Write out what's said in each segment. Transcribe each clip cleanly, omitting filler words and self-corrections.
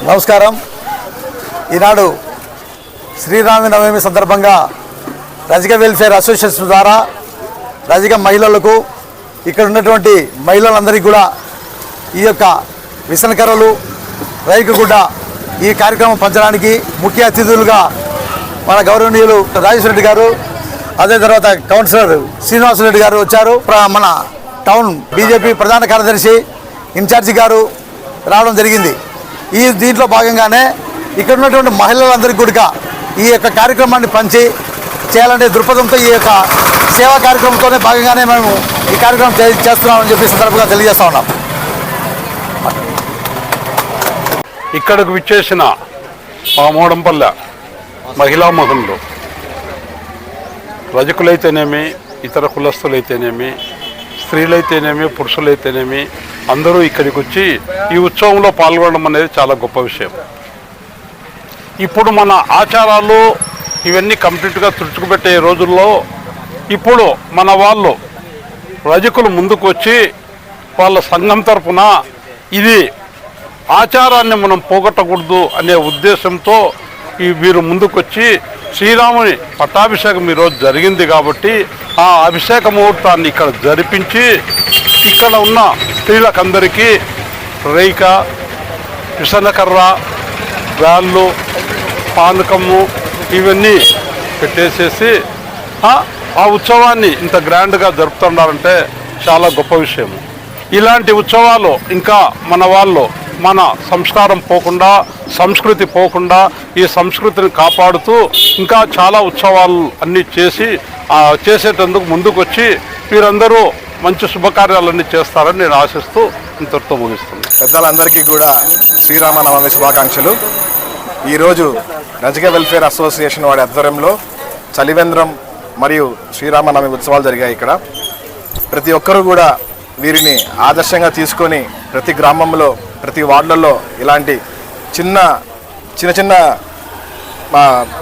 నమస్కారం. ఈనాడు శ్రీరామనవమి సందర్భంగా రజిక welfare association ద్వారా రజిక మహిళలకు ఇక్కడ ఉన్నటువంటి మహిళలందరికీ కూడా ఈ యొక్క విసనకర్రలు రైకుగుడ్డ ఈ కార్యక్రమం పంచడానికి ముఖ్య అతిథులుగా మన గౌరవనీయులు రాజేశ్వర రెడ్డి గారు, అదే తర్వాత కౌన్సిలర్ శ్రీనివాసరెడ్డి గారు వచ్చారు. మన టౌన్ బీజేపీ ప్రధాన కార్యదర్శి ఇన్ఛార్జి గారు రావడం జరిగింది. దీంట్లో భాగంగానే ఇక్కడ ఉన్నటువంటి మహిళలందరికీ కూడా ఈ యొక్క కార్యక్రమాన్ని పంచి చేయాలనే దృక్పథంతో ఈ యొక్క సేవా కార్యక్రమంతోనే భాగంగానే మేము ఈ కార్యక్రమం చేస్తున్నామని చెప్పి సందర్భంగా తెలియజేస్తా ఉన్నాం. ఇక్కడికి విచ్చేసిన మా మోడంపల్లె మహిళా మహులు రజకులైతేనేమి, ఇతర కులస్తులైతేనేమి, స్త్రీలైతేనేమి, పురుషులైతేనేమి అందరూ ఇక్కడికి వచ్చి ఈ ఉత్సవంలో పాల్గొనడం అనేది చాలా గొప్ప విషయం. ఇప్పుడు మన ఆచారాలు ఇవన్నీ కంప్లీట్గా తుడుచుకుపెట్టే రోజుల్లో ఇప్పుడు మన వాళ్ళు రజకులు ముందుకు వచ్చి వాళ్ళ సంఘం తరఫున ఇది ఆచారాన్ని మనం పోగొట్టకూడదు అనే ఉద్దేశంతో వీరు ముందుకొచ్చి శ్రీరాముని పట్టాభిషేకం ఈరోజు జరిగింది కాబట్టి ఆ అభిషేక ముహూర్తాన్ని ఇక్కడ జరిపించి ఇక్కడ ఉన్న స్త్రీలకందరికీ రేయిక, విసనకర్ర, వేళ్ళు, పానకము ఇవన్నీ పెట్టేసేసి ఆ ఉత్సవాన్ని ఇంత గ్రాండ్గా జరుపుతున్నారంటే చాలా గొప్ప విషయం. ఇలాంటి ఉత్సవాలు ఇంకా మన వాళ్ళు మన సంస్కారం పోకుండా, సంస్కృతి పోకుండా ఈ సంస్కృతిని కాపాడుతూ ఇంకా చాలా ఉత్సవాలు అన్నీ చేసేటందుకు ముందుకొచ్చి వీరందరూ మంచి శుభకార్యాలన్నీ చేస్తారని నేను ఆశిస్తూ ఇంతటితో ముగిస్తున్నాను. పెద్దలందరికీ కూడా శ్రీరామనవమి శుభాకాంక్షలు. ఈరోజు రజిక వెల్ఫేర్ అసోసియేషన్ వారి ఆధ్వర్యంలో చలివేంద్రం మరియు శ్రీరామనవమి ఉత్సవాలు జరిగాయి. ఇక్కడ ప్రతి ఒక్కరూ కూడా వీరిని ఆదర్శంగా తీసుకొని ప్రతి గ్రామంలో, ప్రతి వార్డులలో ఇలాంటి చిన్న చిన్న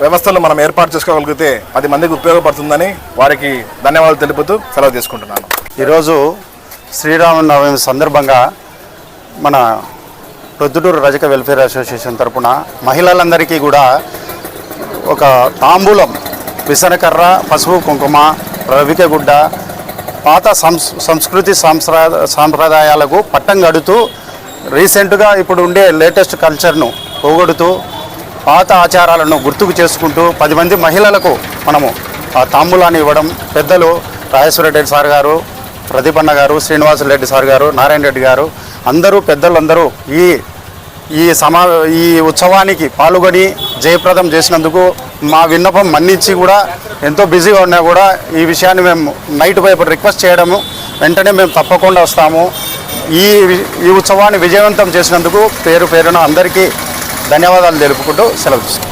వ్యవస్థలు మనం ఏర్పాటు చేసుకోగలిగితే 10 మందికి ఉపయోగపడుతుందని వారికి ధన్యవాదాలు తెలుపుతూ సెలవు తీసుకుంటున్నాను. ఈరోజు శ్రీరామనవమి సందర్భంగా మన ప్రొద్దుటూరు రజక వెల్ఫేర్ అసోసియేషన్ తరఫున మహిళలందరికీ కూడా ఒక తాంబూలం, విసనకర్ర, పసుపు కుంకుమ, రవికెగుడ్డ, పాత సంస్కృతి సాంప్రదాయాలకు పట్టం కడుతూ రీసెంట్గా ఇప్పుడు ఉండే లేటెస్ట్ కల్చర్ను పోగొడుతూ పాత ఆచారాలను గుర్తుకు చేసుకుంటూ 10 మంది మహిళలకు మనము ఆ తాంబూలాన్ని ఇవ్వడం, పెద్దలు రాజేశ్వర రెడ్డి సార్ గారు, ప్రదీపన్న గారు, శ్రీనివాసరెడ్డి సార్ గారు, నారాయణ రెడ్డి గారు అందరూ పెద్దలందరూ ఈ ఉత్సవానికి పాల్గొని జయప్రదం చేసినందుకు మా విన్నపం మన్నించి కూడా ఎంతో బిజీగా ఉన్నా కూడా ఈ విషయాన్ని మేము నైట్ వైపు రిక్వెస్ట్ చేయడము, వెంటనే మేము తప్పకుండా వస్తాము. ఈ ఉత్సవాన్ని విజయవంతం చేసినందుకు పేరున అందరికీ ధన్యవాదాలు తెలుపుకుంటూ సెలవు తీసుకుంటాం.